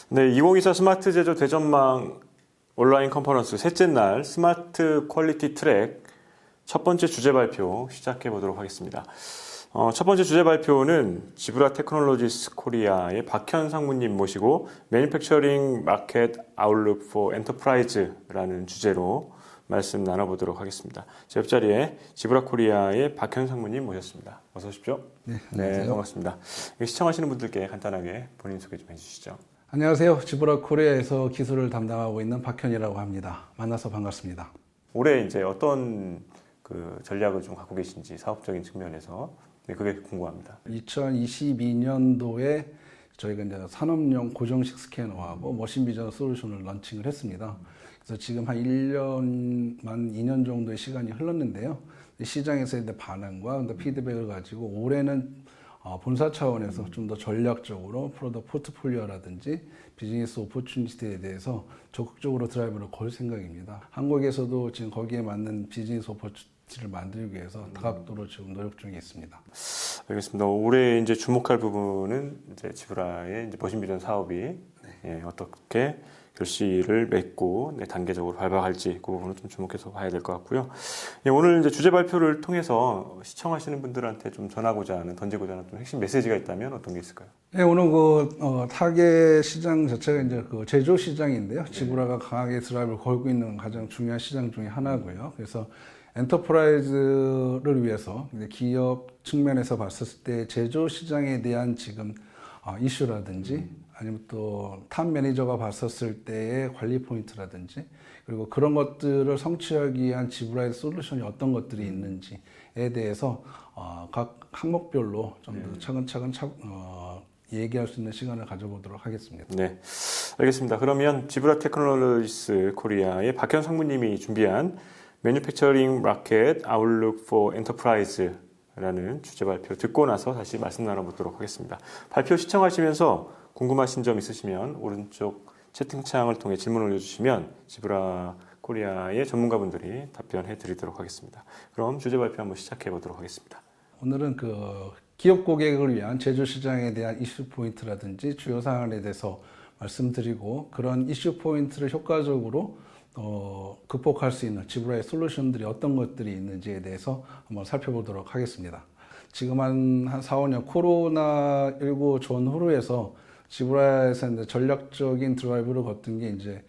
네, 2024 스마트 제조 대전망 온라인 컨퍼런스 셋째 날 스마트 퀄리티 트랙 첫 번째 주제 발표 시작해 보도록 하겠습니다. 첫 번째 주제 발표는 지브라 테크놀로지스 코리아의 박현 상무님 모시고 매니팩처링 마켓 아웃룩 포 엔터프라이즈라는 주제로 말씀 나눠보도록 하겠습니다. 제 옆자리에 지브라 코리아의 박현 상무님 모셨습니다. 어서 오십시오. 네, 안녕하세요. 네, 반갑습니다. 시청하시는 분들께 간단하게 본인 소개 좀 해주시죠. 안녕하세요. 지브라 코리아에서 기술을 담당하고 있는 박현이라고 합니다. 만나서 반갑습니다. 올해 이제 어떤 그 전략을 좀 갖고 계신지 사업적인 측면에서 그게 궁금합니다. 2022년도에 저희가 이제 산업용 고정식 스캐너하고 머신 비전 솔루션을 런칭을 했습니다. 그래서 지금 한 1년 만 2년 정도의 시간이 흘렀는데요. 시장에서의 반응과 피드백을 가지고 올해는 본사 차원에서 좀 더 전략적으로 프로덕트 포트폴리오라든지 비즈니스 오퍼튜니티에 대해서 적극적으로 드라이브를 걸 생각입니다. 한국에서도 지금 거기에 맞는 비즈니스 오퍼튜니티를 만들기 위해서 다각도로 지금 노력 중에 있습니다. 알겠습니다. 올해 이제 주목할 부분은 이제 지브라의 이제 머신 비전 사업이 어떻게 결실을 맺고 단계적으로 밟아갈지 그 부분을 좀 주목해서 봐야 될 것 같고요. 오늘 이제 주제 발표를 통해서 시청하시는 분들한테 좀 전하고자 하는, 던지고자 하는 좀 핵심 메시지가 있다면 어떤 게 있을까요? 네, 오늘 타겟 시장 자체가 이제 그 제조 시장인데요. 지브라가 강하게 드라이브를 걸고 있는 가장 중요한 시장 중에 하나고요. 그래서 엔터프라이즈를 위해서 기업 측면에서 봤을 때 제조 시장에 대한 지금 이슈라든지 아니면 또 탑 매니저가 봤었을 때의 관리 포인트라든지 그리고 그런 것들을 성취하기 위한 지브라의 솔루션이 어떤 것들이 있는지에 대해서 각 항목별로 좀 더 차근차근 얘기할 수 있는 시간을 가져보도록 하겠습니다. 네, 알겠습니다. 그러면 지브라 테크놀로지스 코리아의 박현 상무님이 준비한 매니팩처링 마켓 아웃룩 포 엔터프라이즈라는 주제 발표 듣고 나서 다시 말씀 나눠보도록 하겠습니다. 발표 시청하시면서 궁금하신 점 있으시면 오른쪽 채팅창을 통해 질문 올려주시면 지브라 코리아의 전문가분들이 답변해 드리도록 하겠습니다. 그럼 주제 발표 한번 시작해 보도록 하겠습니다. 오늘은 그 기업 고객을 위한 제조 시장에 대한 이슈 포인트라든지 주요 사항에 대해서 말씀드리고 그런 이슈 포인트를 효과적으로 극복할 수 있는 지브라의 솔루션들이 어떤 것들이 있는지에 대해서 한번 살펴보도록 하겠습니다. 지금 한 4, 5년 코로나19 전후로 해서 지브라에서 이제 전략적인 드라이브를 걷던 게 이제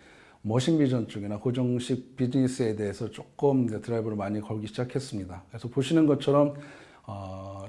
머신 비전 쪽이나 고정식 비즈니스에 대해서 조금 이제 드라이브를 많이 걸기 시작했습니다. 그래서 보시는 것처럼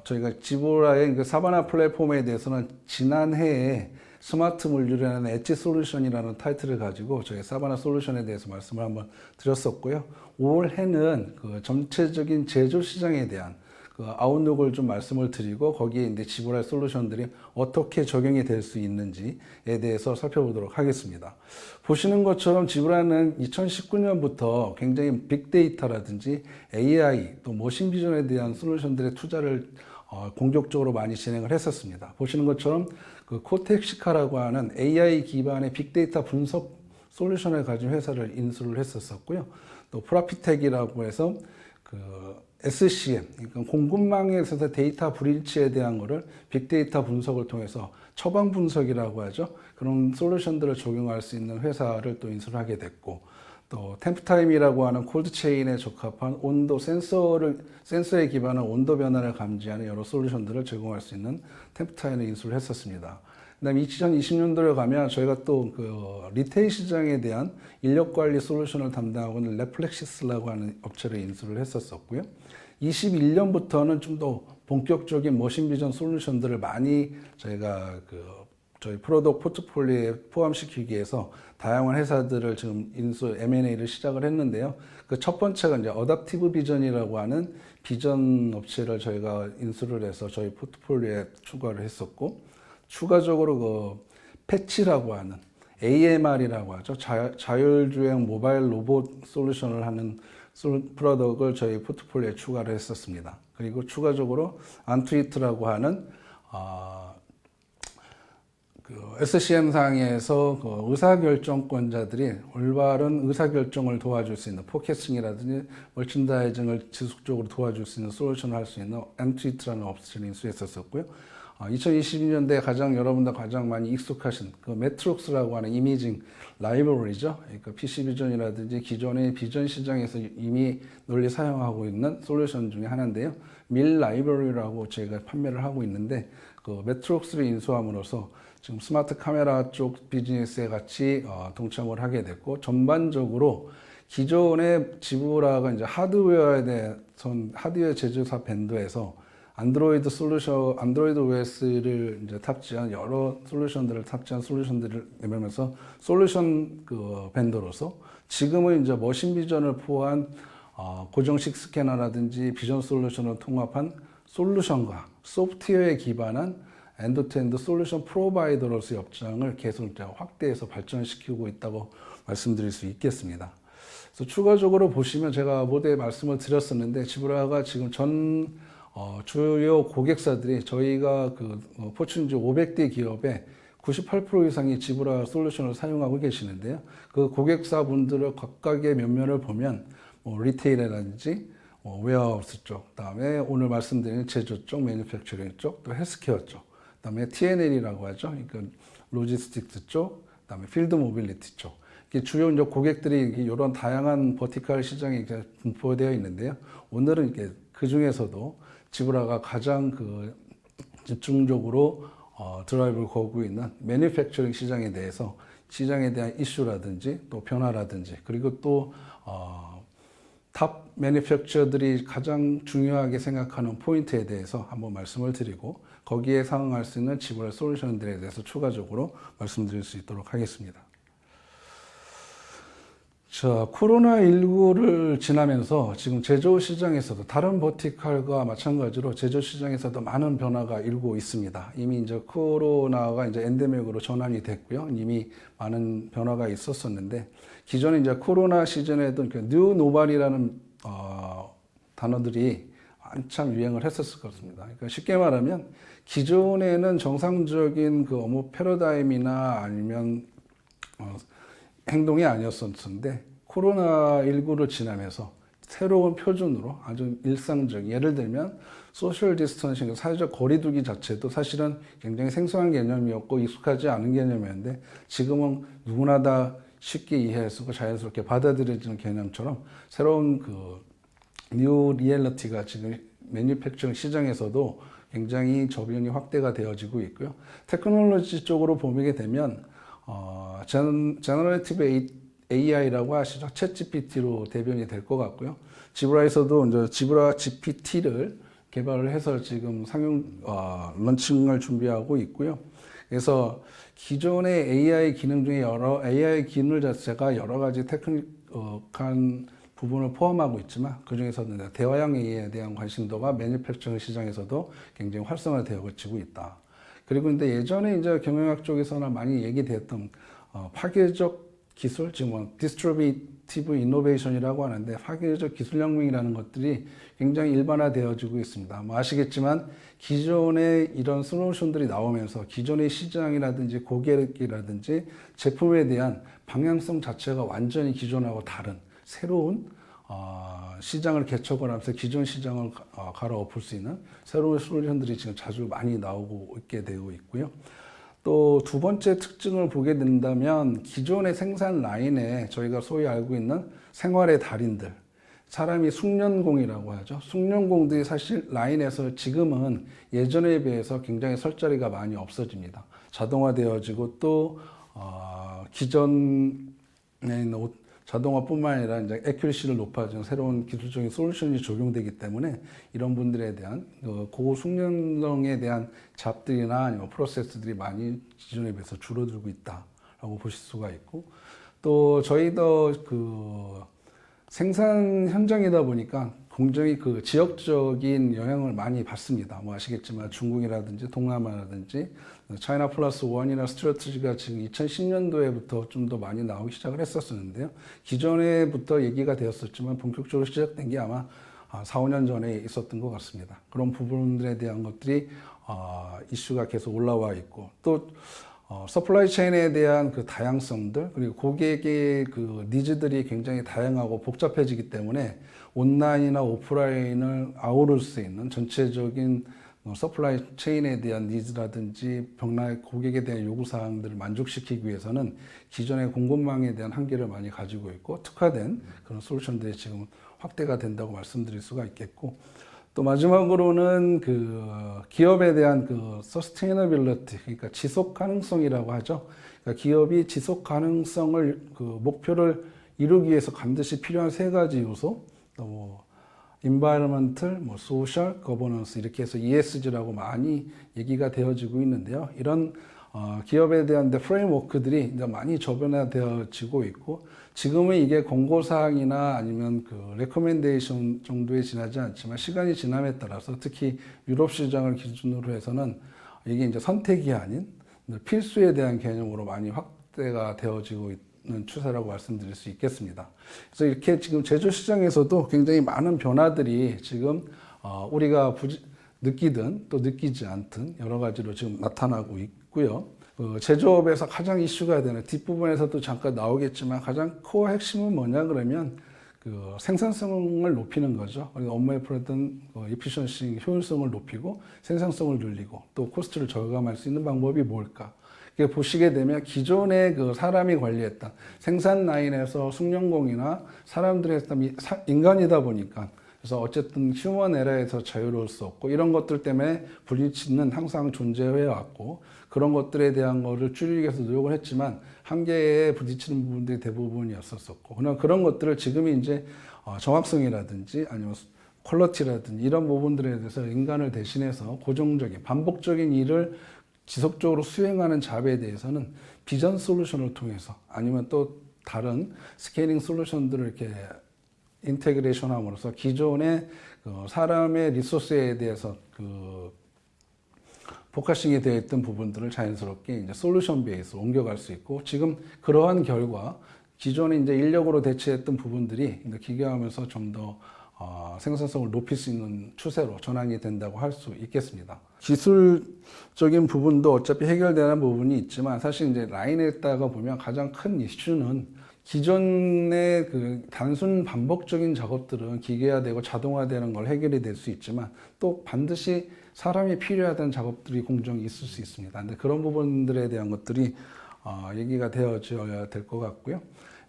저희가 지브라의 그 사바나 플랫폼에 대해서는 지난해에 스마트 물류라는 엣지 솔루션이라는 타이틀을 가지고 저희 사바나 솔루션에 대해서 말씀을 한번 드렸었고요. 올해는 그 전체적인 제조 시장에 대한 그 아웃룩을 좀 말씀을 드리고 거기에 이제 지브라의 솔루션들이 어떻게 적용이 될 수 있는지에 대해서 살펴보도록 하겠습니다. 보시는 것처럼 지브라는 2019년부터 굉장히 빅데이터라든지 AI 또 머신 비전에 대한 솔루션들의 투자를 공격적으로 많이 진행을 했었습니다. 보시는 것처럼 그 코텍시카라고 하는 AI 기반의 빅데이터 분석 솔루션을 가진 회사를 인수를 했었고요. 또 프라피텍이라고 해서 그 SCM, 그러니까 공급망에서 데이터 불일치에 대한 거를 빅데이터 분석을 통해서 처방 분석이라고 하죠. 그런 솔루션들을 적용할 수 있는 회사를 또 인수를 하게 됐고, 또 템프타임이라고 하는 콜드체인에 적합한 온도 센서에 기반한 온도 변화를 감지하는 여러 솔루션들을 제공할 수 있는 템프타임을 인수를 했었습니다. 그다음에 2020년도에 가면 저희가 또 그 리테일 시장에 대한 인력 관리 솔루션을 담당하고 있는 레플렉시스라고 하는 업체를 인수를 했었고요. 21년부터는 좀 더 본격적인 머신 비전 솔루션들을 많이 저희가 저희 프로덕트 포트폴리오에 포함시키기 위해서 다양한 회사들을 지금 M&A를 시작을 했는데요. 그 첫 번째가 이제 어답티브 비전이라고 하는 비전 업체를 저희가 인수를 해서 저희 포트폴리오에 추가를 했었고, 추가적으로 그 패치라고 하는 AMR이라고 하죠. 자율주행 모바일 로봇 솔루션을 하는 프로덕트를 저희 포트폴리오에 추가를 했었습니다. 그리고 추가적으로 안트위트라고 하는 그 SCM 상에서 그 의사결정권자들이 올바른 의사결정을 도와줄 수 있는 포캐스팅이라든지 멀천다이징을 지속적으로 도와줄 수 있는 솔루션을 할 수 있는 안트위트라는 업체를 인수했었고요. 2022년도에 여러분들 가장 많이 익숙하신 그 매트록스라고 하는 이미징 라이브러리죠. 그러니까 PC 비전이라든지 기존의 비전 시장에서 이미 널리 사용하고 있는 솔루션 중에 하나인데요. 밀 라이브러리라고 저희가 판매를 하고 있는데 그 매트록스를 인수함으로써 지금 스마트 카메라 쪽 비즈니스에 같이 동참을 하게 됐고, 전반적으로 기존의 지브라가 이제 하드웨어에 대해선 하드웨어 제조사 밴드에서 안드로이드 OS를 이제 탑재한 여러 솔루션들을 탑재한 솔루션들을 내면서 솔루션 그 밴더로서 지금은 이제 머신 비전을 포함한 고정식 스캐너라든지 비전 솔루션을 통합한 솔루션과 소프트웨어에 기반한 엔드-투-엔드 솔루션 프로바이더로서의 업장을 계속 이제 확대해서 발전시키고 있다고 말씀드릴 수 있겠습니다. 그래서 추가적으로 보시면 제가 모두에 말씀을 드렸었는데, 지브라가 지금 주요 고객사들이 저희가 포춘 500대 기업의 98% 이상이 지브라 솔루션을 사용하고 계시는데요. 그 고객사분들의 각각의 면면을 보면 리테일이라든지 웨어하우스 쪽, 그다음에 오늘 말씀드린 제조 쪽, 매니팩처링 쪽, 또 헬스케어 쪽, 그다음에 T&L이라고 하죠. 그러니까 로지스틱스 쪽, 그다음에 필드 모빌리티 쪽. 주요 이제 고객들이 이런 다양한 버티컬 시장에 분포되어 있는데요. 오늘은 그 중에서도 지브라가 가장 집중적으로 드라이브를 걸고 있는 매니팩처링 시장에 대해서 시장에 대한 이슈라든지 또 변화라든지, 그리고 또 탑 매니팩처들이 가장 중요하게 생각하는 포인트에 대해서 한번 말씀을 드리고, 거기에 상응할 수 있는 지브라 솔루션들에 대해서 추가적으로 말씀드릴 수 있도록 하겠습니다. 자, 코로나19를 지나면서 지금 제조 시장에서도 다른 버티컬과 마찬가지로 제조 시장에서도 많은 변화가 일고 있습니다. 이미 이제 코로나가 이제 엔데믹으로 전환이 됐고요. 이미 많은 변화가 있었었는데, 기존에 이제 코로나 시즌에도 뉴 노멀이라는 단어들이 한참 유행을 했었을 것입니다. 그러니까 쉽게 말하면 기존에는 정상적인 업무 패러다임이나 아니면 행동이 아니었었는데, 코로나19를 지나면서 새로운 표준으로 아주 일상적, 예를 들면 소셜 디스턴싱, 사회적 거리두기 자체도 사실은 굉장히 생소한 개념이었고 익숙하지 않은 개념이었는데, 지금은 누구나 다 쉽게 이해할 수 있고 자연스럽게 받아들여지는 개념처럼 새로운 뉴 리얼리티가 지금 매니팩처링 시장에서도 굉장히 저변이 확대가 되어지고 있고요. 테크놀로지 쪽으로 보게 되면 제너레이티브 AI라고 하시죠. 챗 GPT로 대변이 될 것 같고요. 지브라에서도 이제 지브라 GPT를 개발을 해서 지금 런칭을 준비하고 있고요. 그래서 기존의 AI 기능 중에 AI 기능 자체가 여러 가지 테크닉한 부분을 포함하고 있지만, 그 중에서는 대화형 AI에 대한 관심도가 매니팩처링 시장에서도 굉장히 활성화되어지고 있다. 그리고 근데 예전에 이제 경영학 쪽에서는 많이 얘기됐던 파괴적 기술, 지금 디스트리뷰티브 이노베이션이라고 하는데, 파괴적 기술혁명이라는 것들이 굉장히 일반화되어지고 있습니다. 아시겠지만 기존에 이런 솔루션들이 나오면서 기존의 시장이라든지 고객이라든지 제품에 대한 방향성 자체가 완전히 기존하고 다른 새로운 시장을 개척을 하면서 기존 시장을 갈아엎을 수 있는 새로운 솔루션들이 지금 자주 많이 나오고 있게 되고 있고요. 또 두 번째 특징을 보게 된다면, 기존의 생산 라인에 저희가 소위 알고 있는 생활의 달인들, 사람이 숙련공이라고 하죠. 숙련공들이 사실 라인에서 지금은 예전에 비해서 굉장히 설 자리가 많이 없어집니다. 자동화되어지고 또 기존에 있는 자동화뿐만 아니라 이제 애큐리시를 높아지는 새로운 기술적인 솔루션이 적용되기 때문에 이런 분들에 대한 고숙련성에 대한 잡들이나 아니면 프로세스들이 많이 기존에 비해서 줄어들고 있다라고 보실 수가 있고, 또 저희도 생산 현장이다 보니까 굉장히 지역적인 영향을 많이 받습니다. 아시겠지만 중국이라든지 동남아라든지 차이나 플러스 원이나 스트래티지가 지금 2010년도에부터 좀 더 많이 나오기 시작을 했었는데요. 기존에부터 얘기가 되었었지만 본격적으로 시작된 게 아마 4, 5년 전에 있었던 것 같습니다. 그런 부분들에 대한 것들이 이슈가 계속 올라와 있고, 또 서플라이 체인에 대한 다양성들, 그리고 고객의 니즈들이 굉장히 다양하고 복잡해지기 때문에 온라인이나 오프라인을 아우를 수 있는 전체적인 서플라이 체인에 대한 니즈라든지 병라의 고객에 대한 요구사항들을 만족시키기 위해서는 기존의 공급망에 대한 한계를 많이 가지고 있고 특화된 그런 솔루션들이 지금 확대가 된다고 말씀드릴 수가 있겠고 또 마지막으로는 그 기업에 대한 그 서스테이너빌리티 그러니까 지속 가능성이라고 하죠. 그러니까 기업이 지속 가능성을 그 목표를 이루기 위해서 반드시 필요한 세 가지 요소 또 environmental, social, governance 이렇게 해서 ESG라고 많이 얘기가 되어지고 있는데요. 이런 기업에 대한 프레임워크들이 이제 많이 저변화되어지고 있고 지금은 이게 권고사항이나 아니면 그 레코멘데이션 정도에 지나지 않지만 시간이 지남에 따라서 특히 유럽 시장을 기준으로 해서는 이게 이제 선택이 아닌 필수에 대한 개념으로 많이 확대가 되어지고 있는 추세라고 말씀드릴 수 있겠습니다. 그래서 이렇게 지금 제조 시장에서도 굉장히 많은 변화들이 지금 우리가 느끼든 또 느끼지 않든 여러 가지로 지금 나타나고 있고요. 제조업에서 가장 이슈가 되는 뒷부분에서도 잠깐 나오겠지만 가장 코어 핵심은 뭐냐 그러면 그 생산성을 높이는 거죠. 업무의 프로든 에피션시 효율성을 높이고 생산성을 늘리고 또 코스트를 절감할 수 있는 방법이 뭘까? 보시게 되면 기존에 그 사람이 관리했던 생산 라인에서 숙련공이나 사람들이 했던 인간이다 보니까 그래서 어쨌든 휴먼 에러에서 자유로울 수 없고 이런 것들 때문에 불이치는 항상 존재해 왔고 그런 것들에 대한 거를 줄이기 위해서 노력을 했지만 한계에 부딪히는 부분들이 대부분이었었고 그런 것들을 지금이 이제 정확성이라든지 아니면 퀄리티라든지 이런 부분들에 대해서 인간을 대신해서 고정적인 반복적인 일을 지속적으로 수행하는 잡에 대해서는 비전 솔루션을 통해서 아니면 또 다른 스케일링 솔루션들을 이렇게 인테그레이션 함으로써 기존의 사람의 리소스에 대해서 포커싱이 되어 있던 부분들을 자연스럽게 이제 솔루션 베이스로 옮겨갈 수 있고 지금 그러한 결과 기존에 이제 인력으로 대체했던 부분들이 기계화하면서 좀 더 생산성을 높일 수 있는 추세로 전환이 된다고 할 수 있겠습니다. 기술적인 부분도 어차피 해결되는 부분이 있지만 사실 이제 라인에다가 보면 가장 큰 이슈는 기존의 그 단순 반복적인 작업들은 기계화되고 자동화되는 걸 해결이 될 수 있지만 또 반드시 사람이 필요하다는 작업들이 공정이 있을 수 있습니다. 근데 그런 부분들에 대한 것들이 얘기가 되어져야 될 것 같고요.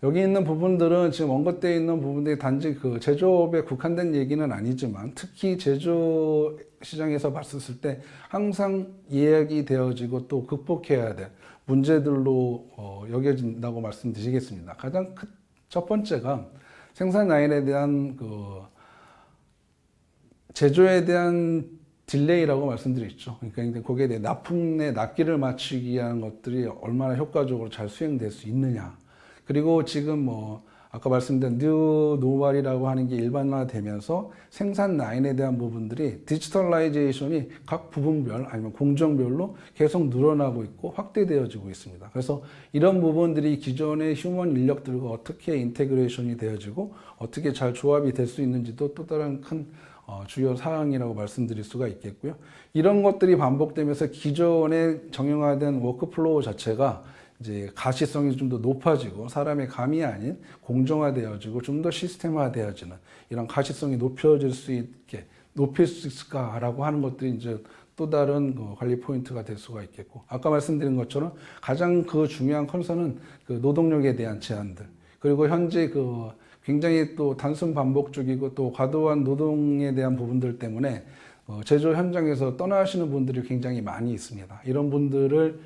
여기 있는 부분들은 지금 언급되어 있는 부분들이 단지 그 제조업에 국한된 얘기는 아니지만 특히 제조 시장에서 봤을 때 항상 이야기 되어지고 또 극복해야 될 문제들로 여겨진다고 말씀드리겠습니다. 가장 첫 번째가 생산 라인에 대한 그 제조에 대한 딜레이라고 말씀드렸죠. 그러니까 거기에 대해 납품의 납기를 맞추기 위한 것들이 얼마나 효과적으로 잘 수행될 수 있느냐. 그리고 지금 아까 말씀드린 뉴 노멀이라고 하는 게 일반화되면서 생산 라인에 대한 부분들이 디지털라이제이션이 각 부분별 아니면 공정별로 계속 늘어나고 있고 확대되어지고 있습니다. 그래서 이런 부분들이 기존의 휴먼 인력들과 어떻게 인테그레이션이 되어지고 어떻게 잘 조합이 될 수 있는지도 또 다른 큰 주요 사항이라고 말씀드릴 수가 있겠고요. 이런 것들이 반복되면서 기존의 정형화된 워크플로우 자체가 이제 가시성이 좀 더 높아지고 사람의 감이 아닌 공정화되어지고 좀 더 시스템화되어지는 이런 가시성이 높여질 수 있게 높일 수 있을까라고 하는 것들이 이제 또 다른 관리 포인트가 될 수가 있겠고 아까 말씀드린 것처럼 가장 그 중요한 컨선은 그 노동력에 대한 제한들 그리고 현재 굉장히 또 단순 반복적이고 또 과도한 노동에 대한 부분들 때문에 제조 현장에서 떠나시는 분들이 굉장히 많이 있습니다. 이런 분들을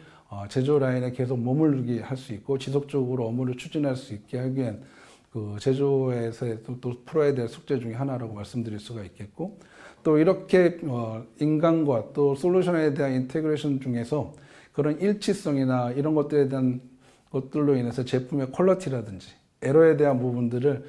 제조 라인에 계속 머물게 할 수 있고 지속적으로 업무를 추진할 수 있게 하기 위한 그 제조에서 또 풀어야 될 숙제 중에 하나라고 말씀드릴 수가 있겠고 또 이렇게 인간과 또 솔루션에 대한 인테그레이션 중에서 그런 일치성이나 이런 것들에 대한 것들로 인해서 제품의 퀄리티라든지 에러에 대한 부분들을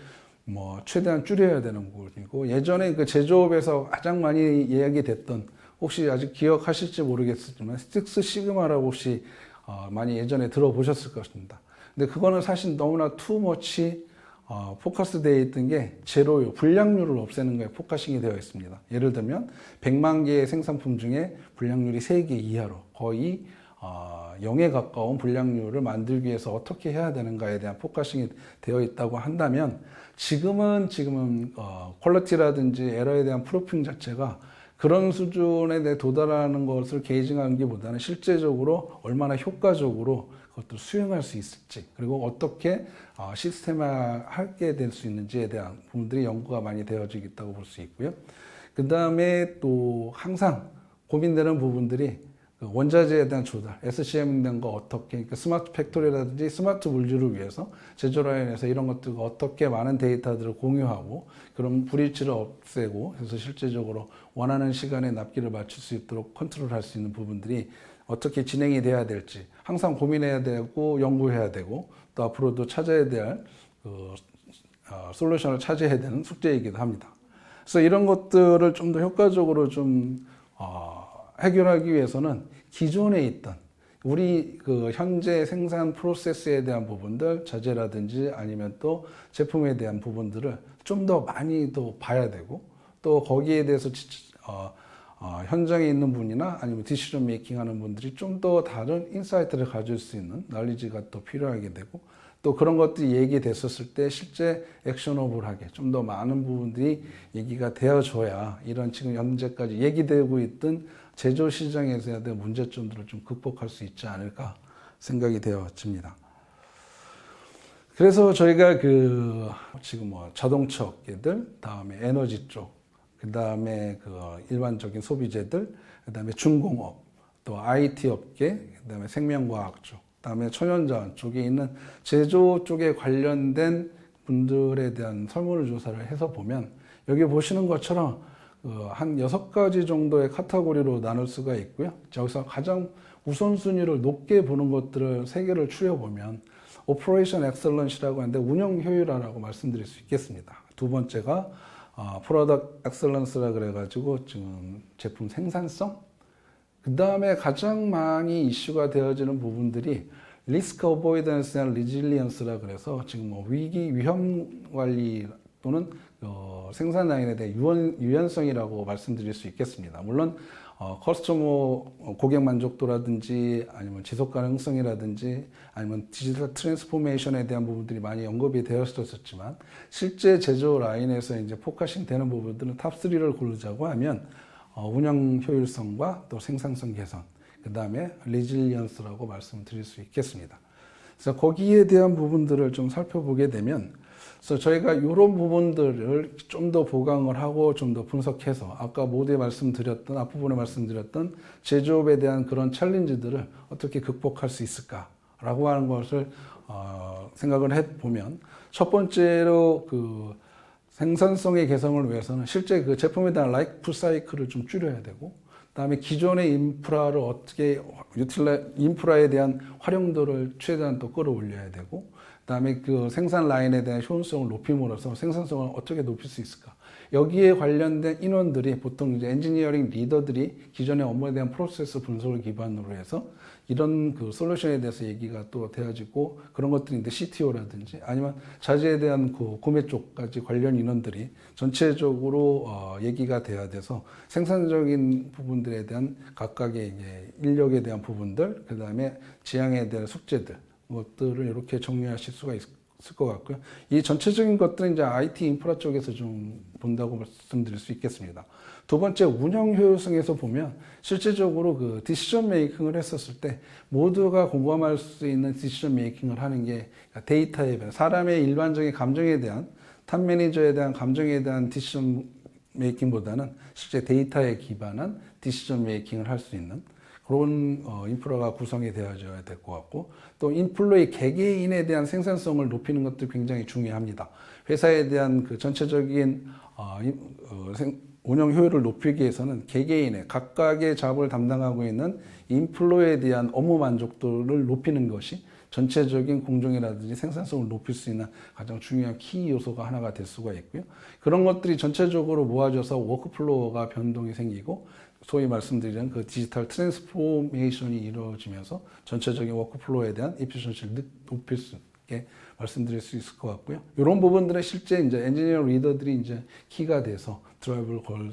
최대한 줄여야 되는 부분이고 예전에 그 제조업에서 가장 많이 이야기됐던 혹시 아직 기억하실지 모르겠지만 식스 시그마라고 혹시 많이 예전에 들어보셨을 것입니다. 근데 그거는 사실 너무나 투머치 포커스 되어 있던 게 제로요, 불량률을 없애는 거에 포커싱이 되어 있습니다. 예를 들면 100만 개의 생산품 중에 불량률이 3개 이하로 거의 0에 가까운 불량률을 만들기 위해서 어떻게 해야 되는가에 대한 포커싱이 되어 있다고 한다면 지금은 퀄리티라든지 에러에 대한 프로핑 자체가 그런 수준에 도달하는 것을 게이징하기보다는 실제적으로 얼마나 효과적으로 그것도 수행할 수 있을지, 그리고 어떻게 시스템화하게 될 수 있는지에 대한 부분들이 연구가 많이 되어지고 있다고 볼 수 있고요. 그 다음에 또 항상 고민되는 부분들이 그 원자재에 대한 조달, SCM 된 거 어떻게, 그러니까 스마트 팩토리라든지 스마트 물류를 위해서 제조 라인에서 이런 것들과 어떻게 많은 데이터들을 공유하고 그런 불일치를 없애고, 그래서 실제적으로 원하는 시간에 납기를 맞출 수 있도록 컨트롤할 수 있는 부분들이 어떻게 진행이 돼야 될지 항상 고민해야 되고 연구해야 되고, 또 앞으로도 찾아야 될 솔루션을 찾아야 되는 숙제이기도 합니다. 그래서 이런 것들을 좀 더 효과적으로 좀 해결하기 위해서는 기존에 있던 우리 그 현재 생산 프로세스에 대한 부분들, 자재라든지 아니면 또 제품에 대한 부분들을 좀 더 많이 더 봐야 되고, 또 거기에 대해서 현장에 있는 분이나 아니면 디시전 메이킹 하는 분들이 좀 더 다른 인사이트를 가질 수 있는 난리지가 또 필요하게 되고, 또 그런 것들이 얘기됐었을 때 실제 액셔너블하게 좀 더 많은 부분들이 얘기가 되어줘야 이런 지금 현재까지 얘기되고 있던 제조 시장에서야 될 문제점들을 좀 극복할 수 있지 않을까 생각이 되어집니다. 그래서 저희가 지금 자동차 업계들, 다음에 에너지 쪽, 그 다음에 일반적인 소비재들, 그 다음에 중공업, 또 IT 업계, 그 다음에 생명과학 쪽, 그 다음에 천연자원 쪽에 있는 제조 쪽에 관련된 분들에 대한 설문을 조사를 해서 보면, 여기 보시는 것처럼 한 6가지 정도의 카테고리로 나눌 수가 있고요. 여기서 가장 우선순위를 높게 보는 것들을 3개를 추려보면 오퍼레이션 엑셀런시라고 하는데 운영 효율화라고 말씀드릴 수 있겠습니다. 두 번째가 프로덕트 엑셀런스라 그래가지고 지금 제품 생산성, 그 다음에 가장 많이 이슈가 되어지는 부분들이 리스크 어보이던스 앤 리질리언스라 그래서 지금 위기 위험 관리 또는 생산 라인에 대한 유연성이라고 말씀드릴 수 있겠습니다. 물론 커스터머 고객 만족도라든지 아니면 지속 가능성이라든지 아니면 디지털 트랜스포메이션에 대한 부분들이 많이 언급이 되었었지만, 실제 제조 라인에서 이제 포커싱 되는 부분들은 탑3를 고르자고 하면 운영 효율성과 또 생산성 개선, 그 다음에 리질리언스라고 말씀드릴 수 있겠습니다. 그래서 거기에 대한 부분들을 좀 살펴보게 되면, 그래서 저희가 이런 부분들을 좀 더 보강을 하고 좀 더 분석해서 아까 모두에 말씀드렸던, 앞부분에 말씀드렸던 제조업에 대한 그런 챌린지들을 어떻게 극복할 수 있을까라고 하는 것을 생각을 해보면, 첫 번째로 생산성의 개선을 위해서는 실제 그 제품에 대한 라이프 사이클을 좀 줄여야 되고, 그다음에 기존의 인프라를 어떻게 인프라에 대한 활용도를 최대한 또 끌어올려야 되고, 그다음에 그 생산 라인에 대한 효율성을 높임으로써 생산성을 어떻게 높일 수 있을까? 여기에 관련된 인원들이 보통 이제 엔지니어링 리더들이 기존의 업무에 대한 프로세스 분석을 기반으로 해서 이런 솔루션에 대해서 얘기가 또 되어지고, 그런 것들인데 CTO라든지 아니면 자재에 대한 구매 쪽까지 관련 인원들이 전체적으로 얘기가 돼야 돼서 생산적인 부분들에 대한 각각의 이제 인력에 대한 부분들, 그 다음에 지향에 대한 숙제들, 것들을 이렇게 정리하실 수가 있을 것 같고요. 이 전체적인 것들은 이제 IT 인프라 쪽에서 좀 본다고 말씀드릴 수 있겠습니다. 두 번째, 운영 효율성에서 보면 실질적으로 디시전 메이킹을 했었을 때 모두가 공감할 수 있는 디시전 메이킹을 하는 게 데이터에 대한, 사람의 일반적인 감정에 대한, 탑 매니저에 대한 감정에 대한 디시전 메이킹보다는 실제 데이터에 기반한 디시전 메이킹을 할 수 있는 그런 인프라가 구성이 되어져야 될 것 같고, 또 인플로이 개개인에 대한 생산성을 높이는 것도 굉장히 중요합니다. 회사에 대한 전체적인 운영 효율을 높이기 위해서는 개개인의 각각의 잡을 담당하고 있는 인플로에 대한 업무 만족도를 높이는 것이 전체적인 공정이라든지 생산성을 높일 수 있는 가장 중요한 키 요소가 하나가 될 수가 있고요. 그런 것들이 전체적으로 모아져서 워크플로어가 변동이 생기고, 소위 말씀드린 디지털 트랜스포메이션이 이루어지면서 전체적인 워크플로어에 대한 에피션시를 높일 수 있게 말씀드릴 수 있을 것 같고요. 이런 부분들은 실제 이제 엔지니어 리더들이 이제 키가 돼서 드라이브를 걸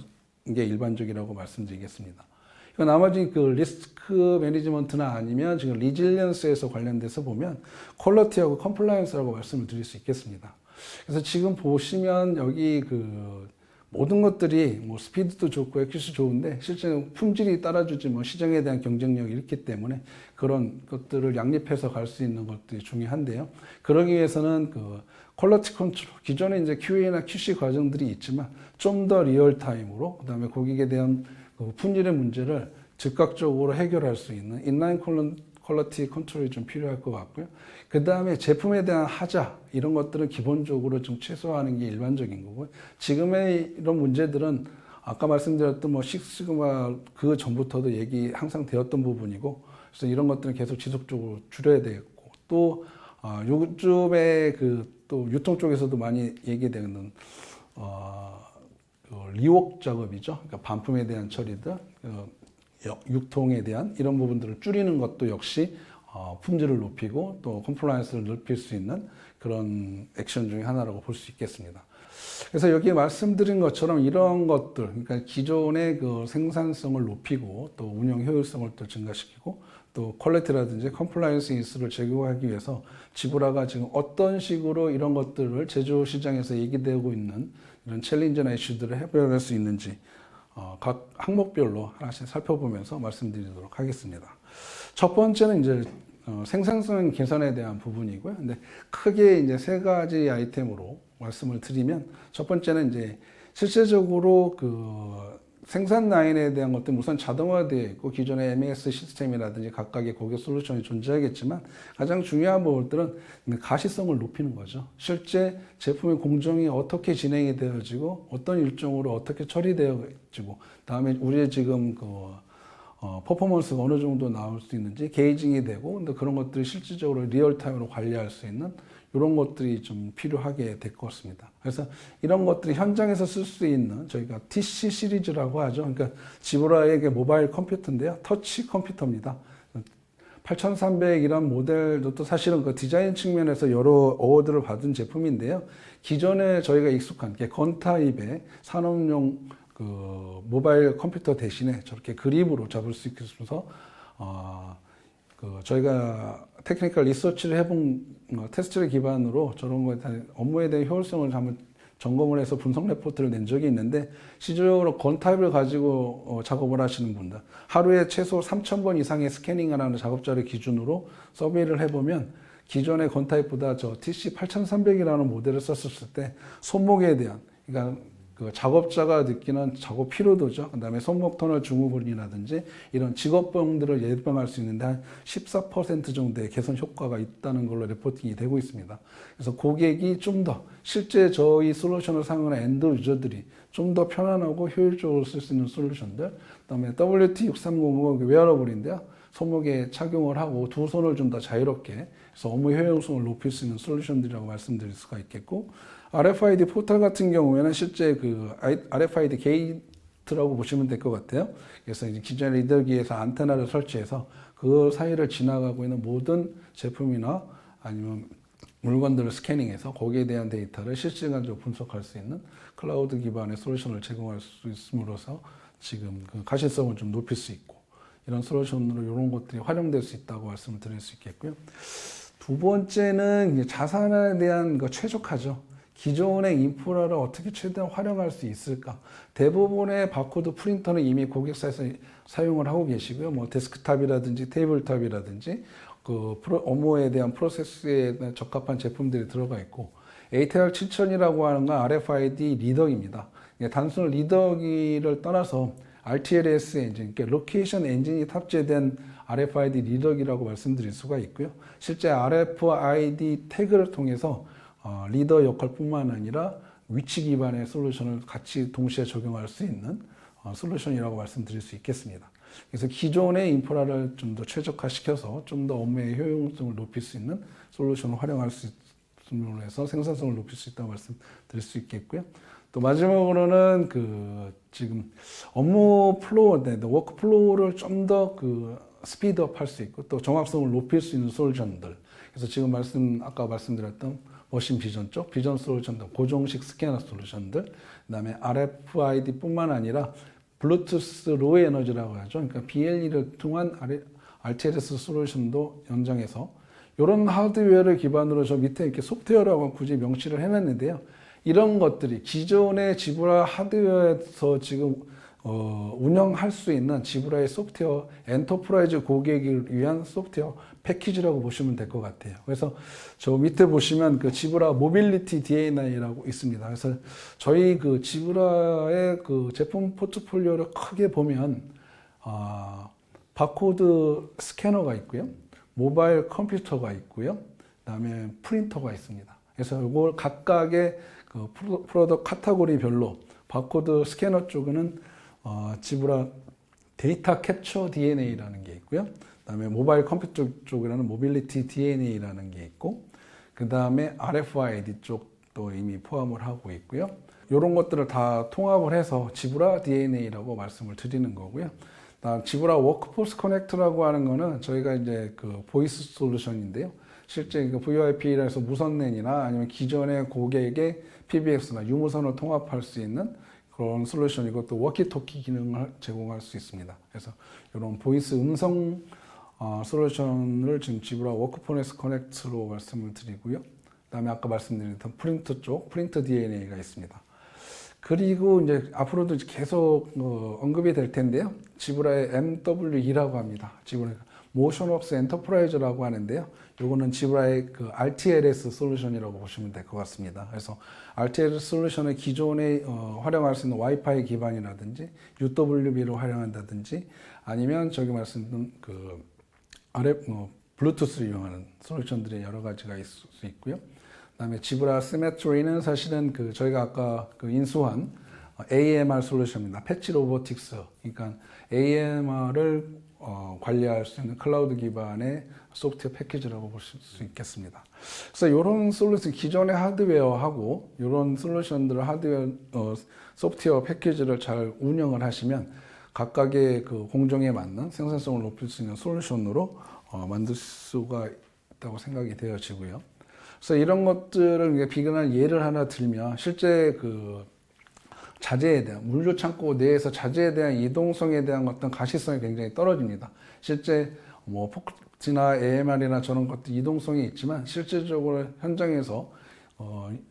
게 일반적이라고 말씀드리겠습니다. 나머지 리스크 매니지먼트나 아니면 지금 리질리언스에서 관련돼서 보면 퀄리티하고 컴플라이언스라고 말씀을 드릴 수 있겠습니다. 그래서 지금 보시면 여기 모든 것들이 뭐 스피드도 좋고 액큐시 좋은데 실제 품질이 따라주지 뭐 시장에 대한 경쟁력이 있기 때문에 그런 것들을 양립해서 갈 수 있는 것들이 중요한데요. 그러기 위해서는 그 퀄리티 컨트롤, 기존에 이제 QA나 QC 과정들이 있지만 좀 더 리얼타임으로 그다음에 고객에 대한 그 품질의 문제를 즉각적으로 해결할 수 있는 인라인 퀄리티 컨트롤이 좀 필요할 것 같고요. 그 다음에 제품에 대한 하자 이런 것들은 기본적으로 좀 최소화하는 게 일반적인 거고요. 지금의 이런 문제들은 아까 말씀드렸던 뭐 식스시그마 그 전부터도 항상 되었던 부분이고, 그래서 이런 것들은 계속 지속적으로 줄여야 되겠고, 또 요즘에 그 또 유통 쪽에서도 많이 얘기되는 그 리웍 작업이죠. 그러니까 반품에 대한 처리들, 유통에 대한 이런 부분들을 줄이는 것도 역시 품질을 높이고 또 컴플라이언스를 높일 수 있는 그런 액션 중에 하나라고 볼 수 있겠습니다. 그래서 여기 말씀드린 것처럼 이런 것들, 그러니까 기존의 그 생산성을 높이고 또 운영 효율성을 또 증가시키고 또 퀄리티라든지 컴플라이언스 인수를 제고하기 위해서 지브라가 지금 어떤 식으로 이런 것들을 제조 시장에서 얘기되고 있는 이런 챌린저나 이슈들을 해결할 수 있는지 각 항목별로 하나씩 살펴보면서 말씀드리도록 하겠습니다. 첫 번째는 이제 생산성 개선에 대한 부분이고요. 근데 크게 이제 세 가지 아이템으로 말씀을 드리면, 첫 번째는 이제 실제적으로 그 생산 라인에 대한 것들은 우선 자동화되어 있고 기존의 MES 시스템이라든지 각각의 고객 솔루션이 존재하겠지만, 가장 중요한 부분들은 가시성을 높이는 거죠. 실제 제품의 공정이 어떻게 진행이 되어지고 어떤 일정으로 어떻게 처리되어지고, 다음에 우리의 지금 그 퍼포먼스가 어느 정도 나올 수 있는지 게이징이 되고, 근데 그런 것들이 실질적으로 리얼타임으로 관리할 수 있는 이런 것들이 좀 필요하게 될 것 같습니다. 그래서 이런 것들이 현장에서 쓸 수 있는 저희가 TC 시리즈라고 하죠. 그러니까 지브라에게 모바일 컴퓨터인데요. 터치 컴퓨터입니다. 8300 이런 모델도 또 사실은 그 디자인 측면에서 여러 어워드를 받은 제품인데요. 기존에 저희가 익숙한 건 타입의 산업용 그 모바일 컴퓨터 대신에 저렇게 그립으로 잡을 수 있어서 그 저희가 테크니컬 리서치를 해본 테스트를 기반으로 저런 거에 대한 업무에 대한 효율성을 한번 점검을 해서 분석 레포트를 낸 적이 있는데, 실질적으로 건 타입을 가지고 작업을 하시는 분들, 하루에 최소 3,000번 이상의 스캐닝을 하는 작업자를 기준으로 서베이를 해보면 기존의 건 타입보다 저 TC8300이라는 모델을 썼을 때 손목에 대한, 그러니까 그 작업자가 느끼는 작업 피로도죠. 그 다음에 손목 터널 증후군이라든지 이런 직업병들을 예방할 수 있는데 한 14% 정도의 개선 효과가 있다는 걸로 레포팅이 되고 있습니다. 그래서 고객이 좀 더 실제 저희 솔루션을 사용하는 엔드 유저들이 좀 더 편안하고 효율적으로 쓸 수 있는 솔루션들, 그 다음에 WT6305 웨어러블인데요. 손목에 착용을 하고 두 손을 좀 더 자유롭게 해서 업무 효율성을 높일 수 있는 솔루션들이라고 말씀드릴 수가 있겠고, RFID 포털 같은 경우에는 실제 그 RFID 게이트라고 보시면 될 것 같아요. 그래서 이제 기존 리더기에서 안테나를 설치해서 그 사이를 지나가고 있는 모든 제품이나 아니면 물건들을 스캐닝해서 거기에 대한 데이터를 실시간적으로 분석할 수 있는 클라우드 기반의 솔루션을 제공할 수 있음으로써 지금 그 가시성을 좀 높일 수 있고, 이런 솔루션으로 이런 것들이 활용될 수 있다고 말씀을 드릴 수 있겠고요. 두 번째는 자산에 대한 거 최적화죠. 기존의 인프라를 어떻게 최대한 활용할 수 있을까? 대부분의 바코드 프린터는 이미 고객사에서 사용을 하고 계시고요. 뭐 데스크탑이라든지 테이블탑이라든지 그 업무에 대한 프로세스에 적합한 제품들이 들어가 있고, ATR 7000이라고 하는 건 RFID 리더기입니다. 단순 리더기를 떠나서 RTLS 엔진, 그러니까 로케이션 엔진이 탑재된 RFID 리더기라고 말씀드릴 수가 있고요. 실제 RFID 태그를 통해서 리더 역할뿐만 아니라 위치 기반의 솔루션을 같이 동시에 적용할 수 있는 솔루션이라고 말씀드릴 수 있겠습니다. 그래서 기존의 인프라를 좀 더 최적화시켜서 좀 더 업무의 효용성을 높일 수 있는 솔루션을 활용할 수 있음으로 해서 생산성을 높일 수 있다고 말씀드릴 수 있겠고요. 또 마지막으로는 그 지금 업무 플로우, 워크 플로우를 좀 더 그 스피드업 할 수 있고 또 정확성을 높일 수 있는 솔루션들. 그래서 지금 아까 말씀드렸던 머신 비전 쪽, 비전 솔루션들, 고정식 스캐너 솔루션들, 그다음에 RFID뿐만 아니라 블루투스 로우 에너지라고 하죠. 그러니까 BLE를 통한 RTLS 솔루션도 연장해서 이런 하드웨어를 기반으로 저 밑에 이렇게 소프트웨어라고 굳이 명시를 해놨는데요. 이런 것들이 기존의 지브라 하드웨어에서 지금 운영할 수 있는 지브라의 소프트웨어 엔터프라이즈 고객을 위한 소프트웨어 패키지라고 보시면 될 것 같아요. 그래서 저 밑에 보시면 그 지브라 모빌리티 DNA라고 있습니다. 그래서 저희 그 지브라의 그 제품 포트폴리오를 크게 보면 바코드 스캐너가 있고요, 모바일 컴퓨터가 있고요, 그다음에 프린터가 있습니다. 그래서 이걸 각각의 그 프로덕트 카테고리별로 바코드 스캐너 쪽에는 지브라 데이터 캡처 DNA라는 게 있고요. 그다음에 모바일 컴퓨터 쪽에는 모빌리티 DNA라는 게 있고, 그다음에 RFID 쪽도 이미 포함을 하고 있고요. 이런 것들을 다 통합을 해서 지브라 DNA라고 말씀을 드리는 거고요. 지브라 워크포스 커넥트라고 하는 거는 저희가 이제 그 보이스 솔루션인데요. 실제 그 VoIP라 해서 무선랜이나 아니면 기존의 고객의 PBX나 유무선을 통합할 수 있는 그런 솔루션이고, 또 워키토키 기능을 제공할 수 있습니다. 그래서 이런 보이스 음성 솔루션을 지금 지브라 워크포스 커넥트로 말씀을 드리고요. 그다음에 아까 말씀드렸던 프린터 쪽, 프린터 DNA가 있습니다. 그리고 이제 앞으로도 계속 언급이 될 텐데요. 지브라의 MW2라고 합니다. 지브라 모션웍스 엔터프라이즈라고 하는데요. 요거는 지브라의 그 RTLS 솔루션이라고 보시면 될 것 같습니다. 그래서 RTLS 솔루션을 기존에 활용할 수 있는 와이파이 기반이라든지 UWB로 활용한다든지, 아니면 저기 말씀드린 그 블루투스를 이용하는 솔루션들이 여러 가지가 있을 수 있고요. 그다음에 지브라 시메트리는 사실은 그 저희가 아까 그 인수한 AMR 솔루션입니다. 패치 로보틱스. 그러니까 AMR을 관리할 수 있는 클라우드 기반의 소프트웨어 패키지라고 보실 수 있겠습니다. 그래서 이런 솔루션, 기존의 하드웨어하고 이런 솔루션들을 소프트웨어 패키지를 잘 운영을 하시면 각각의 그 공정에 맞는 생산성을 높일 수 있는 솔루션으로 만들 수가 있다고 생각이 되어지고요. 그래서 이런 것들을 비근한 예를 하나 들면, 실제 그 자재에 대한, 물류 창고 내에서 자재에 대한 이동성에 대한 어떤 가시성이 굉장히 떨어집니다. 실제 뭐 포크지나 AMR이나 저런 것들 이동성이 있지만 실질적으로 현장에서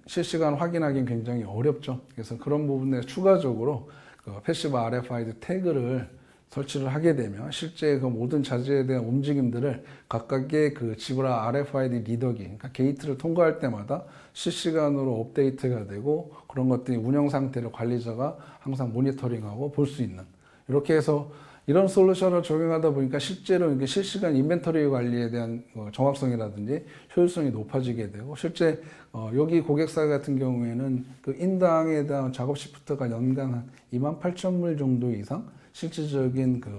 실시간 확인하기는 굉장히 어렵죠. 그래서 그런 부분에 추가적으로 그 패시브 RFID 태그를 설치를 하게 되면 실제 그 모든 자재에 대한 움직임들을 각각의 그 지브라 RFID 리더기, 그러니까 게이트를 통과할 때마다 실시간으로 업데이트가 되고, 그런 것들이 운영 상태를 관리자가 항상 모니터링하고 볼 수 있는, 이렇게 해서 이런 솔루션을 적용하다 보니까 실제로 이게 실시간 인벤터리 관리에 대한 정확성이라든지 효율성이 높아지게 되고, 실제 여기 고객사 같은 경우에는 그 인당에 대한 작업 시프트가 연간 한 28,000물 정도 이상 실질적인 그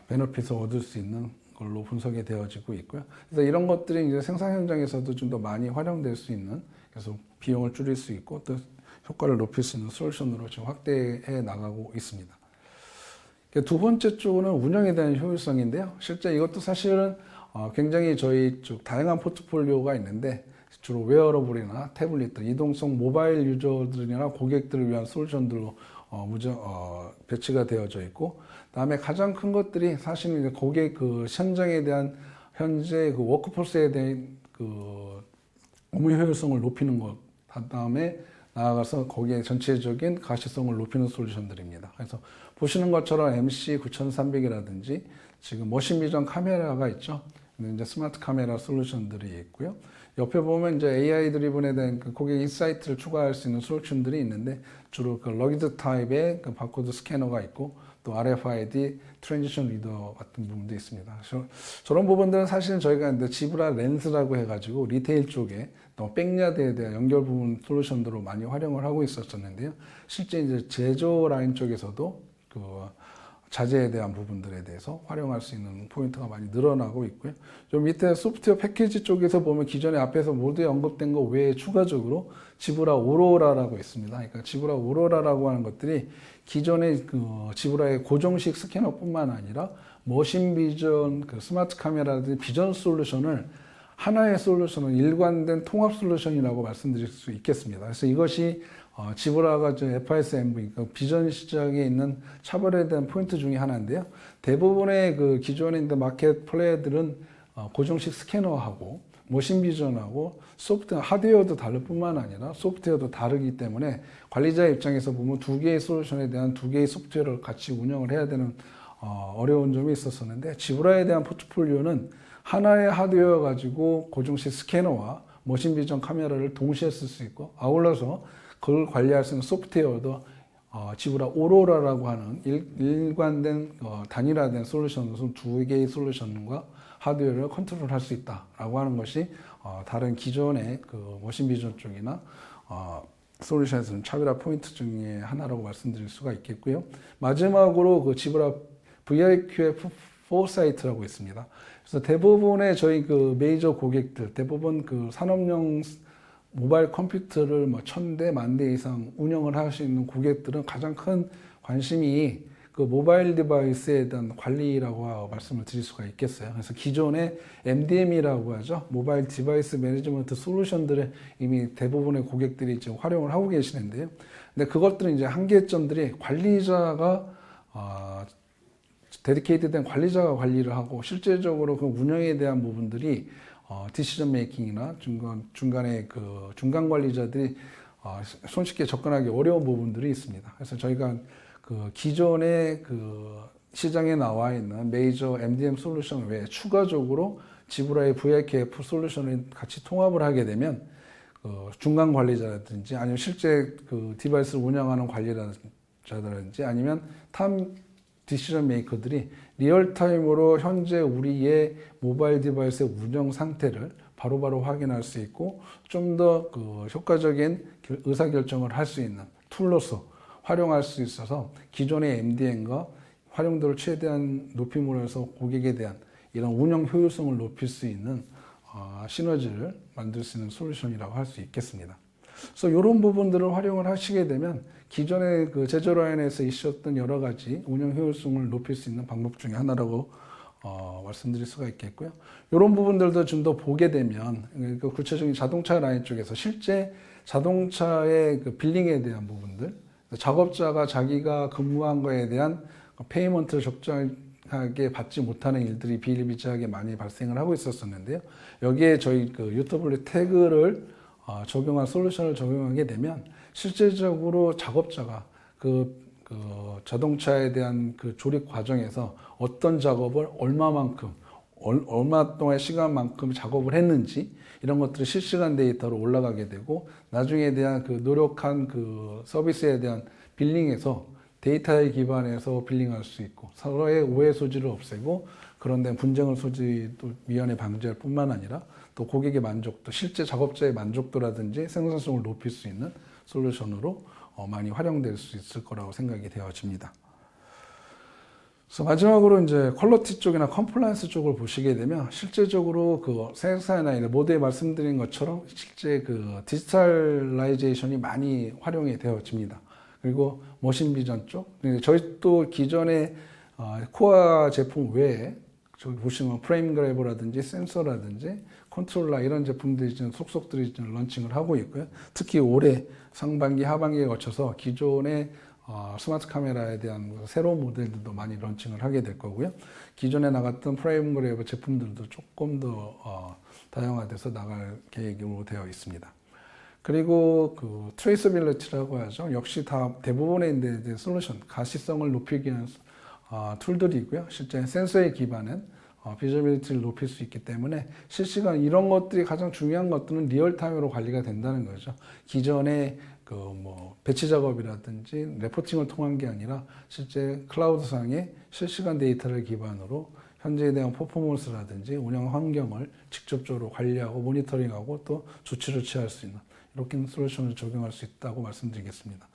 베너핏을 얻을 수 있는 걸로 분석이 되어지고 있고요. 그래서 이런 것들이 이제 생산 현장에서도 좀 더 많이 활용될 수 있는, 그래서 비용을 줄일 수 있고 또 효과를 높일 수 있는 솔루션으로 지금 확대해 나가고 있습니다. 두 번째 쪽은 운영에 대한 효율성인데요. 실제 이것도 사실은 굉장히 저희 쪽 다양한 포트폴리오가 있는데, 주로 웨어러블이나 태블릿, 이동성 모바일 유저들이나 고객들을 위한 솔루션들로 배치가 되어져 있고, 그다음에 가장 큰 것들이 사실은 이제 고객 그 현장에 대한 현재 그 워크포스에 대한 그 업무 효율성을 높이는 것, 그다음에 나아가서 거기에 전체적인 가시성을 높이는 솔루션들입니다. 그래서 보시는 것처럼 MC9300이라든지 지금 머신 비전 카메라가 있죠. 이제 스마트 카메라 솔루션들이 있고요. 옆에 보면 이제 AI 드리븐에 대한 그 고객 인사이트를 추가할 수 있는 솔루션들이 있는데, 주로 그 러기드 타입의 그 바코드 스캐너가 있고, 또 RFID 트랜지션 리더 같은 부분도 있습니다. 저런 부분들은 사실은 저희가 이제 지브라 렌즈라고 해가지고 리테일 쪽에 또 백야드에 대한 연결 부분 솔루션들로 많이 활용을 하고 있었는데요. 실제 이제 제조 라인 쪽에서도 그 자재에 대한 부분들에 대해서 활용할 수 있는 포인트가 많이 늘어나고 있고요. 좀 밑에 소프트웨어 패키지 쪽에서 보면 기존에 앞에서 모두에 언급된 것 외에 추가적으로 지브라 오로라라고 있습니다. 그러니까 지브라 오로라라고 하는 것들이 기존의 그 지브라의 고정식 스캐너뿐만 아니라 머신 비전, 그 스마트 카메라든지 비전 솔루션을 하나의 솔루션은 일관된 통합 솔루션이라고 말씀드릴 수 있겠습니다. 그래서 이것이 지브라가 FIS-MV, 그러니까 비전 시장에 있는 차별에 대한 포인트 중에 하나인데요. 대부분의 그 기존의 마켓 플레이어들은 고정식 스캐너하고 머신 비전하고 소프트웨어, 하드웨어도 다를 뿐만 아니라 소프트웨어도 다르기 때문에 관리자 입장에서 보면 두 개의 솔루션에 대한 두 개의 소프트웨어를 같이 운영을 해야 되는 어려운 점이 있었었는데, 지브라에 대한 포트폴리오는 하나의 하드웨어 가지고 고정식 스캐너와 머신 비전 카메라를 동시에 쓸 수 있고, 아울러서 그걸 관리할 수 있는 소프트웨어도 지브라 오로라라고 하는 일관된 단일화된 솔루션으로 두 개의 솔루션과 하드웨어를 컨트롤할 수 있다라고 하는 것이 다른 기존의 그 머신 비전 쪽이나 솔루션에서는 차별화 포인트 중에 하나라고 말씀드릴 수가 있겠고요. 마지막으로 그 지브라 VIQF 포사이트라고 있습니다. 그래서 대부분의 저희 그 메이저 고객들, 대부분 그 산업용 모바일 컴퓨터를 뭐 1000대, 10,000대 이상 운영을 할 수 있는 고객들은 가장 큰 관심이 그 모바일 디바이스에 대한 관리라고 말씀을 드릴 수가 있겠어요. 그래서 기존의 MDM이라고 하죠. 모바일 디바이스 매니지먼트 솔루션들을 이미 대부분의 고객들이 지금 활용을 하고 계시는데요. 근데 그것들은 이제 한계점들이 관리자가 데디케이트된 관리자가 관리를 하고, 실제적으로 그 운영에 대한 부분들이 디시전 메이킹이나 중간에 그 중간 관리자들이 손쉽게 접근하기 어려운 부분들이 있습니다. 그래서 저희가 그 기존의 그 시장에 나와 있는 메이저 MDM 솔루션 외에 추가적으로 지브라의 VIKF 솔루션을 같이 통합을 하게 되면 중간 관리자라든지 아니면 실제 그 디바이스를 운영하는 관리자라든지 아니면 디시전 메이커들이 리얼타임으로 현재 우리의 모바일 디바이스의 운영 상태를 바로바로 확인할 수 있고, 좀 더 그 효과적인 의사결정을 할 수 있는 툴로서 활용할 수 있어서 기존의 MDM과 활용도를 최대한 높임으로 해서 고객에 대한 이런 운영 효율성을 높일 수 있는 시너지를 만들 수 있는 솔루션이라고 할 수 있겠습니다. 그래서 이런 부분들을 활용을 하시게 되면 기존의 그 제조 라인에서 있었던 여러 가지 운영 효율성을 높일 수 있는 방법 중에 하나라고 말씀드릴 수가 있겠고요. 이런 부분들도 좀 더 보게 되면 그 구체적인 자동차 라인 쪽에서 실제 자동차의 그 빌링에 대한 부분들, 작업자가 자기가 근무한 거에 대한 페이먼트를 적절하게 받지 못하는 일들이 비일비재하게 많이 발생을 하고 있었었는데요. 여기에 저희 그 UW 태그를 적용한 솔루션을 적용하게 되면 실제적으로 작업자가 그 자동차에 대한 그 조립 과정에서 어떤 작업을 얼마 동안 시간만큼 작업을 했는지 이런 것들이 실시간 데이터로 올라가게 되고, 나중에 대한 그 노력한 그 서비스에 대한 빌링에서 데이터에 기반해서 빌링할 수 있고, 서로의 오해 소지를 없애고 그런 데 분쟁을 소지도 미연에 방지할 뿐만 아니라 또 고객의 만족도, 실제 작업자의 만족도라든지 생산성을 높일 수 있는 솔루션으로 많이 활용될 수 있을 거라고 생각이 되어집니다. 그래서 마지막으로 이제 퀄리티 쪽이나 컴플라이언스 쪽을 보시게 되면 실제적으로 그 생산이나 모두에 말씀드린 것처럼 실제 그 디지털라이제이션이 많이 활용이 되어집니다. 그리고 머신 비전 쪽, 저희 또 기존의 코어 제품 외에 저기 보시면 프레임 그래버라든지 센서라든지 컨트롤러 이런 제품들이 지금 속속들이 지금 런칭을 하고 있고요. 특히 올해 상반기, 하반기에 거쳐서 기존의 스마트 카메라에 대한 새로운 모델들도 많이 런칭을 하게 될 거고요. 기존에 나갔던 프레임 그래버 제품들도 조금 더 다양화돼서 나갈 계획으로 되어 있습니다. 그리고 그 트레이서빌리티라고 하죠. 역시 다 대부분의 이제 솔루션, 가시성을 높이기 위한 툴들이 있고요. 실제 센서에 기반한 비저빌리티를 높일 수 있기 때문에 실시간 이런 것들이 가장 중요한 것들은 리얼타임으로 관리가 된다는 거죠. 기존의 그 뭐 배치 작업이라든지 레포팅을 통한 게 아니라 실제 클라우드상의 실시간 데이터를 기반으로 현재에 대한 퍼포먼스라든지 운영 환경을 직접적으로 관리하고 모니터링하고 또 조치를 취할 수 있는 이렇게 솔루션을 적용할 수 있다고 말씀드리겠습니다.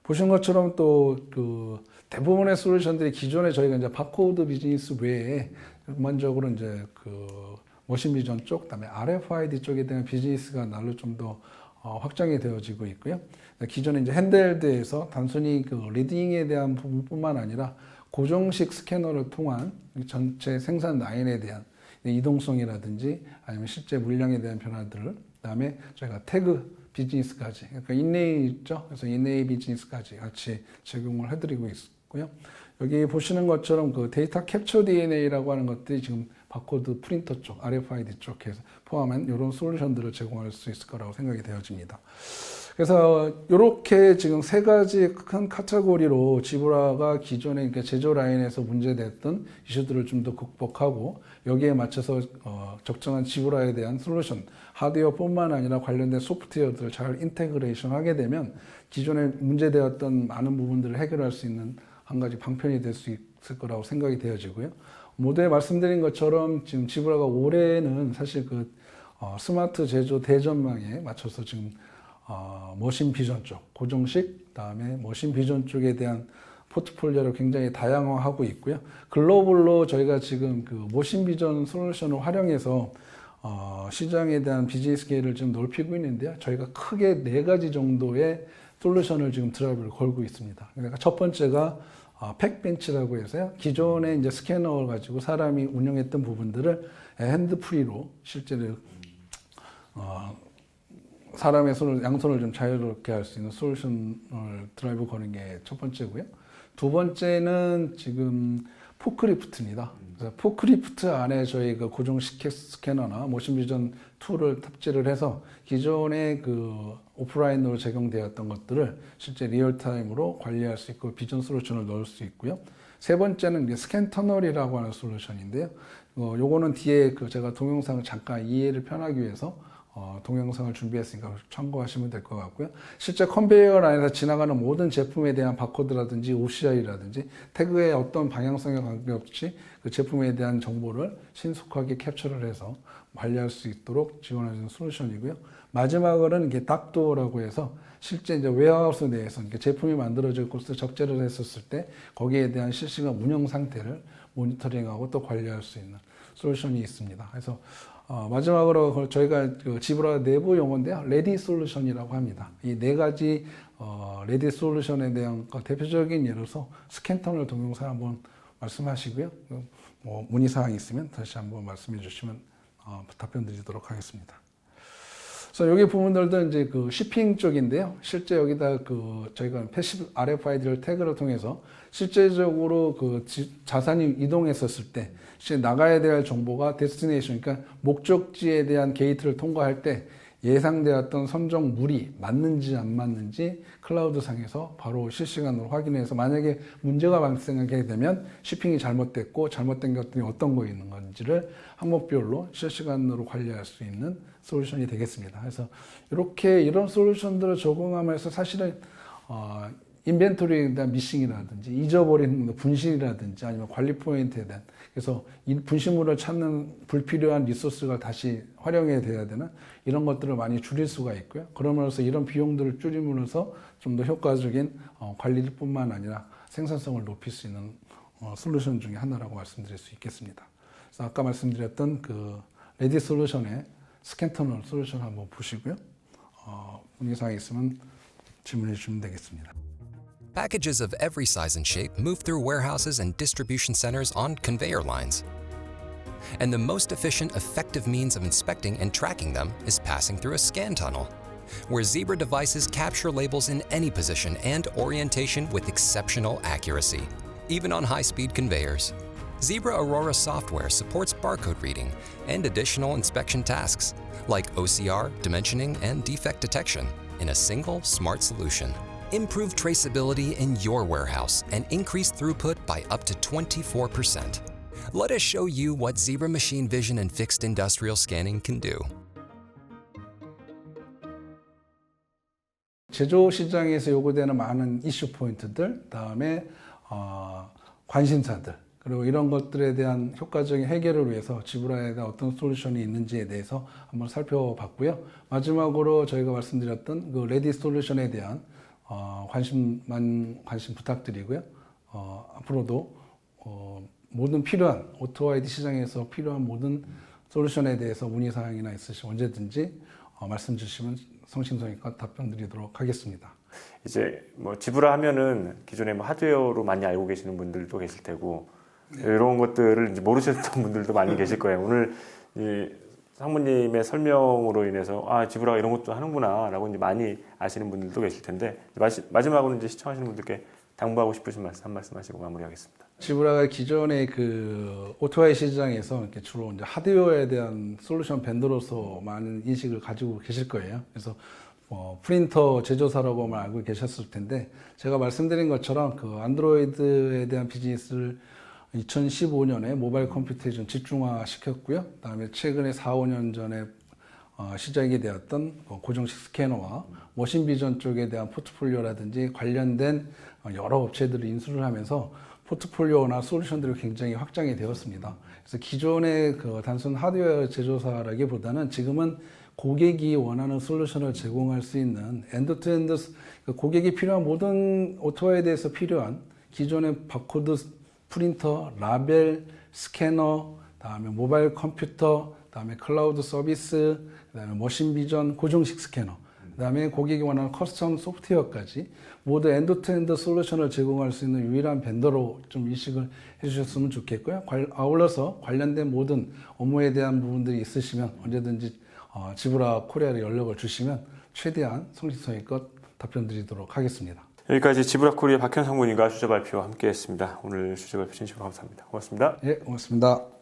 보신 것처럼 또 그 대부분의 솔루션들이 기존에 저희가 이제 바코드 비즈니스 외에 일반적으로 이제 그 머신 비전 쪽, 그다음에 RFID 쪽에 대한 비즈니스가 날로 좀 더 확장이 되어지고 있고요. 기존에 이제 핸드헬드에서 단순히 그 리딩에 대한 부분뿐만 아니라 고정식 스캐너를 통한 전체 생산 라인에 대한 이동성이라든지 아니면 실제 물량에 대한 변화들을, 그다음에 저희가 태그 비즈니스까지, 그러니까 인레이 있죠. 그래서 인레이 비즈니스까지 같이 제공을 해드리고 있고요. 여기 보시는 것처럼 그 데이터 캡처 DNA라고 하는 것들이 지금 바코드 프린터 쪽, RFID 쪽에 포함한 이런 솔루션들을 제공할 수 있을 거라고 생각이 되어집니다. 그래서 이렇게 지금 세 가지 큰 카테고리로 지브라가 기존의 제조 라인에서 문제됐던 이슈들을 좀 더 극복하고 여기에 맞춰서 적정한 지브라에 대한 솔루션, 하드웨어뿐만 아니라 관련된 소프트웨어들을 잘 인테그레이션 하게 되면 기존에 문제되었던 많은 부분들을 해결할 수 있는 한 가지 방편이 될 수 있을 거라고 생각이 되어지고요. 모두에 말씀드린 것처럼 지금 지브라가 올해는 사실 스마트 제조 대전망에 맞춰서 지금 머신 비전 쪽, 고정식, 그다음에 머신 비전 쪽에 대한 포트폴리오를 굉장히 다양화하고 있고요. 글로벌로 저희가 지금 머신 비전 솔루션을 활용해서 시장에 대한 비즈니스 기회를 좀 넓히고 있는데요. 저희가 크게 4가지 정도의 솔루션을 지금 드라이브를 걸고 있습니다. 그러니까 첫 번째가 팩벤치라고 해서요. 기존에 이제 스캐너를 가지고 사람이 운영했던 부분들을 핸드프리로 실제로 사람의 양손을 좀 자유롭게 할 수 있는 솔루션을 드라이브 거는 게 첫 번째고요. 두 번째는 지금 포크리프트입니다. 그래서 포크리프트 안에 저희 고정 스캐너나 모션 비전 툴을 탑재를 해서 기존의 오프라인으로 제공되었던 것들을 실제 리얼타임으로 관리할 수 있고 비전 솔루션을 넣을 수 있고요. 세 번째는 이제 스캔 터널이라고 하는 솔루션인데요. 요거는 뒤에 제가 동영상을 잠깐 이해를 편하기 위해서 동영상을 준비했으니까 참고하시면 될 것 같고요. 실제 컨베이어 라인에서 지나가는 모든 제품에 대한 바코드라든지 OCI라든지 태그의 어떤 방향성에 관계없이 그 제품에 대한 정보를 신속하게 캡처를 해서 관리할 수 있도록 지원하는 솔루션이고요. 마지막으로는 이게 닥도어라고 해서 실제 이제 웨어하우스 내에서 제품이 만들어질 곳을 적재를 했었을 때 거기에 대한 실시간 운영 상태를 모니터링하고 또 관리할 수 있는 솔루션이 있습니다. 그래서 마지막으로 저희가 지브라 내부 용어인데요. 레디 솔루션이라고 합니다. 이 4가지 레디 솔루션에 대한 대표적인 예로서 스캔터널 동영상 한번 말씀하시고요. 문의사항이 있으면 다시 한번 말씀해 주시면 답변 드리도록 하겠습니다. 그래서 여기 부분들도 이제 shipping 쪽인데요. 실제 여기다 저희가 패시브 RFID를 태그를 통해서 실제적으로 자산이 이동했었을 때 실제 나가야 될 정보가 데스티네이션, 그러니까 목적지에 대한 게이트를 통과할 때 예상되었던 선정 물이 맞는지 안 맞는지 클라우드 상에서 바로 실시간으로 확인해서 만약에 문제가 발생하게 되면 shipping이 잘못됐고 잘못된 것들이 어떤 거 있는 건지를 항목별로 실시간으로 관리할 수 있는 솔루션이 되겠습니다. 그래서 이런 솔루션들을 적용하면서 사실은 인벤토리에 대한 미싱이라든지 잊어버린 분실이라든지 아니면 관리 포인트에 대한 그래서 이 분실물을 찾는 불필요한 리소스가 다시 활용해야 돼야 되는 이런 것들을 많이 줄일 수가 있고요. 그러면서 이런 비용들을 줄임으로써 좀 더 효과적인 관리뿐만 아니라 생산성을 높일 수 있는 솔루션 중에 하나라고 말씀드릴 수 있겠습니다. 그래서 아까 말씀드렸던 레디 솔루션의 스캔터널 솔루션 한번 보시고요. 문의사항이 있으면 질문해 주시면 되겠습니다. Packages of every size and shape move through warehouses and distribution centers on conveyor lines. And the most efficient, effective means of inspecting and tracking them is passing through a scan tunnel, where Zebra devices capture labels in any position and orientation with exceptional accuracy, even on high-speed conveyors. Zebra Aurora software supports barcode reading and additional inspection tasks, like OCR, dimensioning, and defect detection, in a single smart solution. Improve traceability in your warehouse and increase throughput by up to 24%. Let us show you what Zebra Machine Vision and Fixed Industrial Scanning can do. 제조 시장에서 요구되는 많은 이슈 포인트들, 다음에 관심사들, 그리고 이런 것들에 대한 효과적인 해결을 위해서 지브라에 대한 어떤 솔루션이 있는지에 대해서 한번 살펴봤고요. 마지막으로 저희가 말씀드렸던 레디 솔루션에 대한 관심 부탁드리고요. 앞으로도 모든 필요한 오토아이디 시장에서 필요한 모든 솔루션에 대해서 문의사항이나 있으시면 언제든지 말씀 주시면 성심성의껏 답변 드리도록 하겠습니다. 이제 지브라 하면은 기존에 하드웨어로 많이 알고 계시는 분들도 계실 테고 이런 것들을 이제 모르셨던 분들도 많이 계실 거예요. 오늘 이 상무님의 설명으로 인해서 지브라가 이런 것도 하는구나라고 이제 많이 아시는 분들도 계실 텐데 마지막으로 이제 시청하시는 분들께 당부하고 싶으신 말씀 한 말씀 하시고 마무리하겠습니다. 지브라가 기존의 그 오토바이 시장에서 이렇게 주로 이제 하드웨어에 대한 솔루션 벤더로서 많은 인식을 가지고 계실 거예요. 그래서 프린터 제조사라고만 알고 계셨을 텐데, 제가 말씀드린 것처럼 그 안드로이드에 대한 비즈니스를 2015년에 모바일 컴퓨터에 좀 집중화 시켰고요. 그다음에 최근에 4, 5년 전에 시작이 되었던 고정식 스캐너와 머신 비전 쪽에 대한 포트폴리오라든지 관련된 여러 업체들을 인수를 하면서 포트폴리오나 솔루션들이 굉장히 확장이 되었습니다. 그래서 기존의 그 단순 하드웨어 제조사라기보다는 지금은 고객이 원하는 솔루션을 제공할 수 있는 엔드투엔드, 고객이 필요한 모든 오토바이에 대해서 필요한 기존의 바코드, 프린터, 라벨, 스캐너, 다음에 모바일 컴퓨터, 다음에 클라우드 서비스, 그다음에 머신 비전, 고정식 스캐너, 그다음에 고객이 원하는 커스텀 소프트웨어까지 모두 엔드투엔드 솔루션을 제공할 수 있는 유일한 벤더로 좀 인식을 해주셨으면 좋겠고요. 아울러서 관련된 모든 업무에 대한 부분들이 있으시면 언제든지 지브라 코리아에 연락을 주시면 최대한 성실성의껏 답변 드리도록 하겠습니다. 여기까지 지브라 코리아 박현 상무님과 주제 발표와 함께했습니다. 오늘 주제 발표 진심으로 감사합니다. 고맙습니다. 예, 고맙습니다.